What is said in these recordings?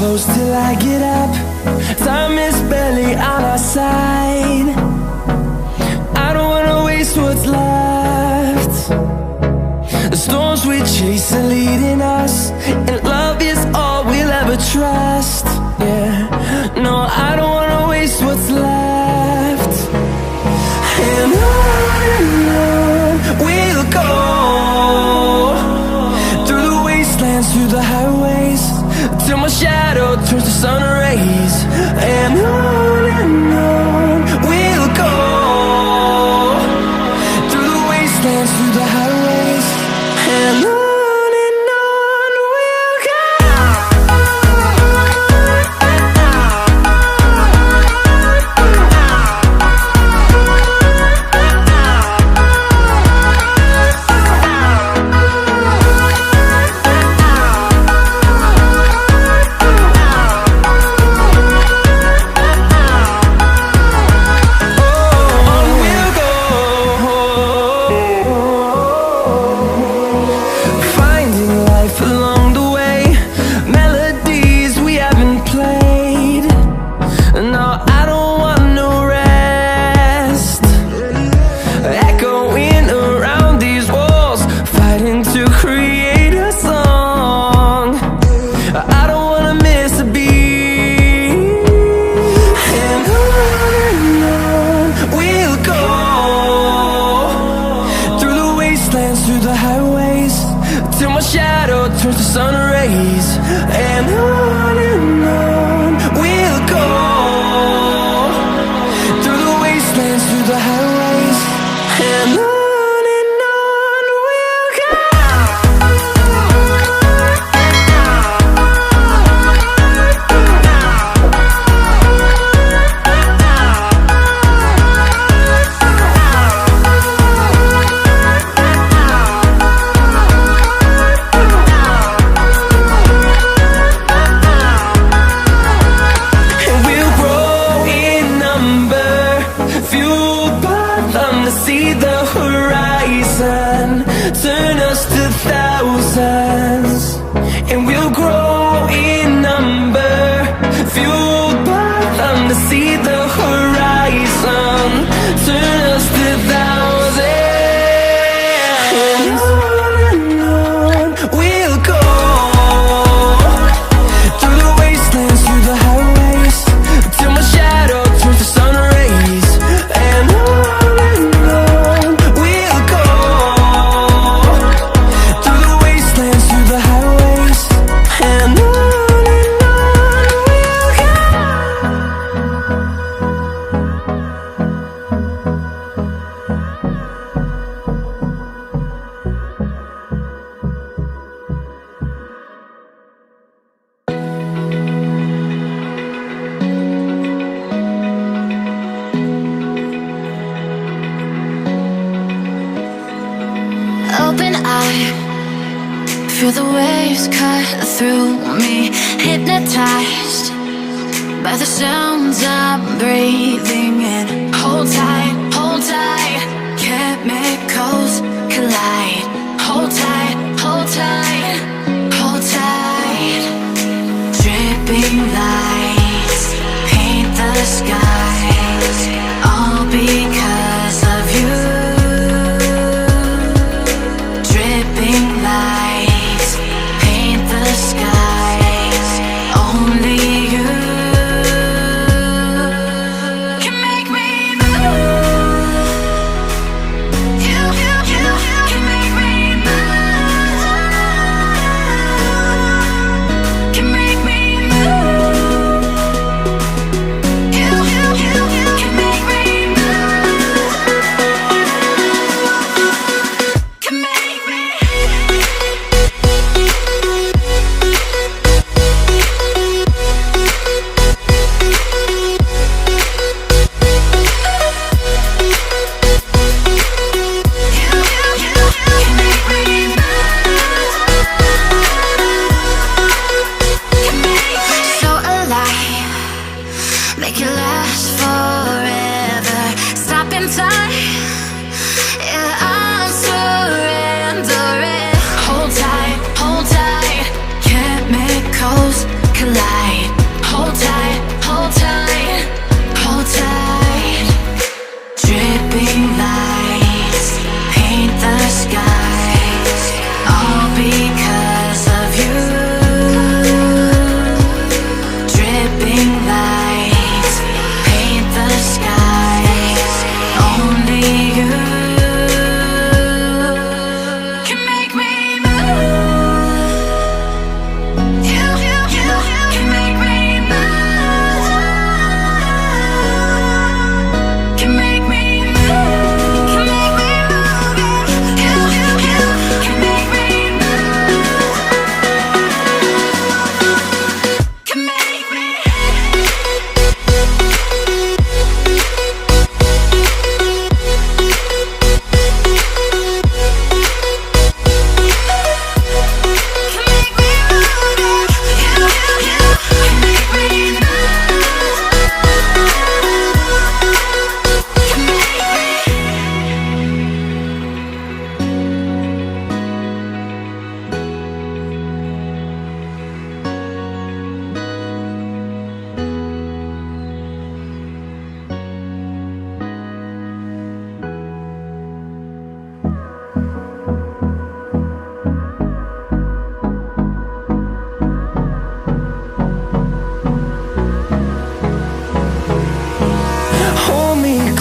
close till I get up. Time is barely on our side. I don't wanna waste what's left. The storms we chase are leading us, and love is all we'll ever trust. Yeah, no, I don't wanna waste what's left. And on we'll go, through the wastelands, through the highways, till my shadow turns to sun rays. And on we'll go, through the wastelands, through the highways, and on we'll go. Turns to sun rays, and on we'll go, through the wastelands, through the highways, and on we'll go. Turn us to thousands, and we'll grow in number, fueled by them to see the horizon. Turn us to thousands, and on we'll go, through the wastelands, through the highways, till my shadow turns to sun rays. And on we'll go, through the wastelands, through the highways, and on we'll go. Open eye, feel the waves cut through me, hypnotized by the sounds I'm breathing in. Hold tight, chemicals collide. Hold tight, hold tight, hold tight. Dripping lights paint the skies, all because of you. Dripping lights paint the skies, only you can make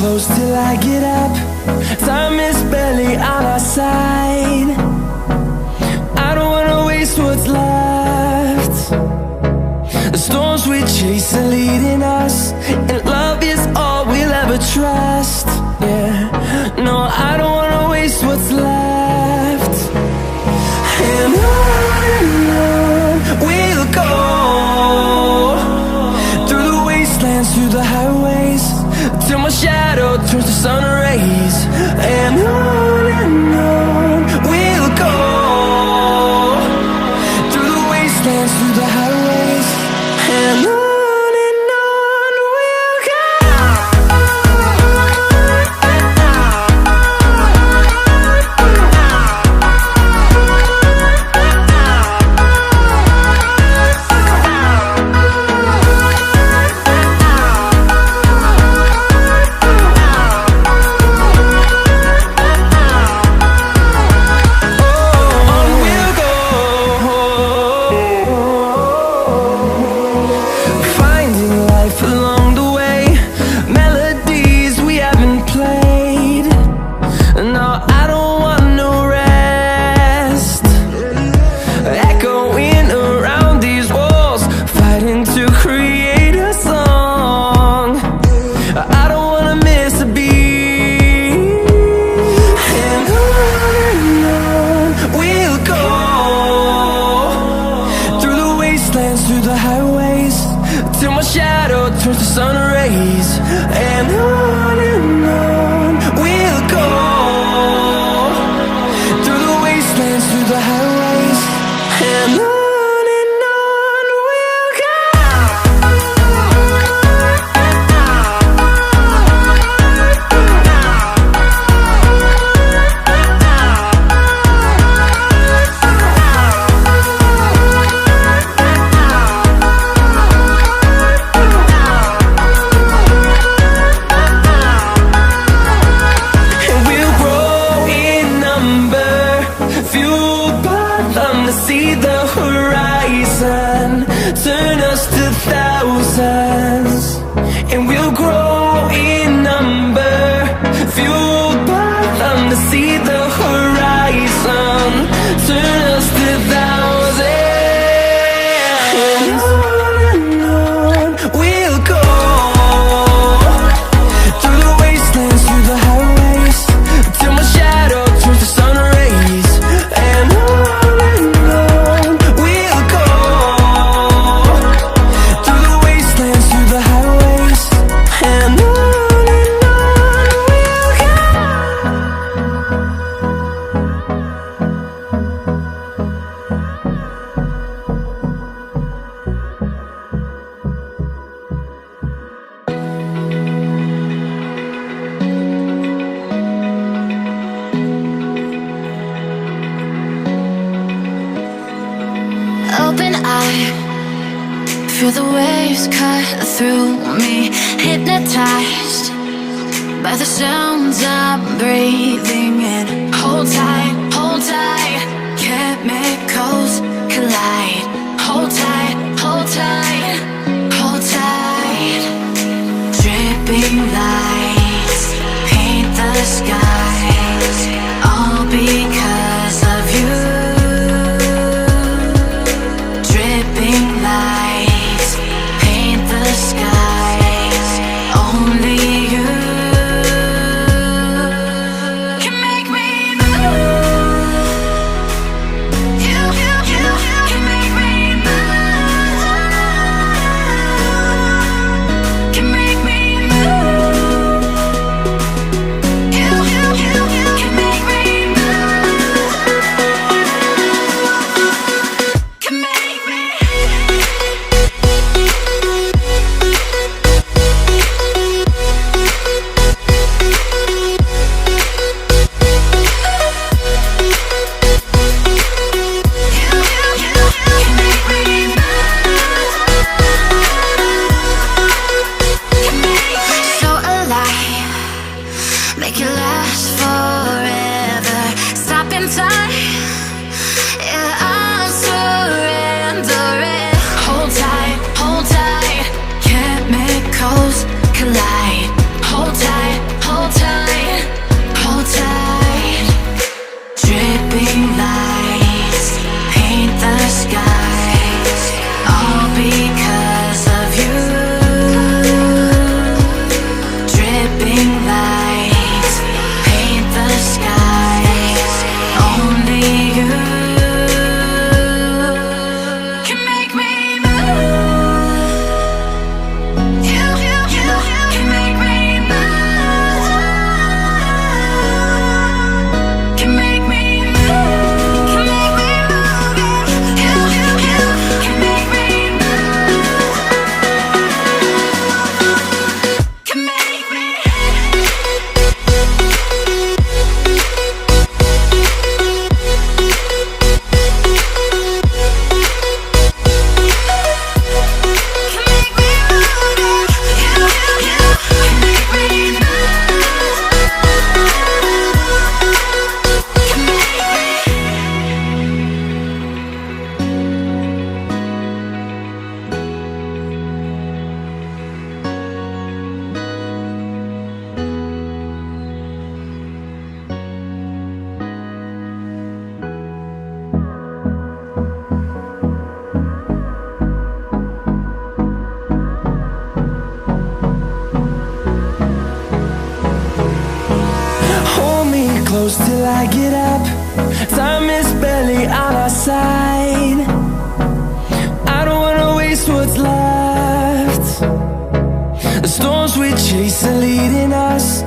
close till I get up. Time is barely on our side. I don't wanna waste what's left. The storms we chase are leading us, and love is all we'll ever trust. Yeah, no, I don't wanna waste what's left. And on we'll go, through the wastelands, through the highways, till my shadow turns to sun rays. And on we'll go, through the wastelands, through the highways, and on we'll go. Through the highways, till my shadow turns to sun rays. And on we'll go, through the wastelands, through the highways, and on we'll go. See the horizon, turn us to thousands, and we'll grow in number, fueled by them to see the horizon, turn us to thousands. And on we'll go, through the wastelands, through the highways, till my shadow turns to sun rays. And open eye, feel the waves cut through me, hypnotized by the sounds I'm breathing in. Hold tight, chemicals collide. Hold tight, hold tight, hold tight. Dripping lights paint the skies, all because of you. Dripping lights paint the skies, only you can make me move. close till I get up. Time is barely on our side. I don't wanna waste what's left. The storms we chase are leading us.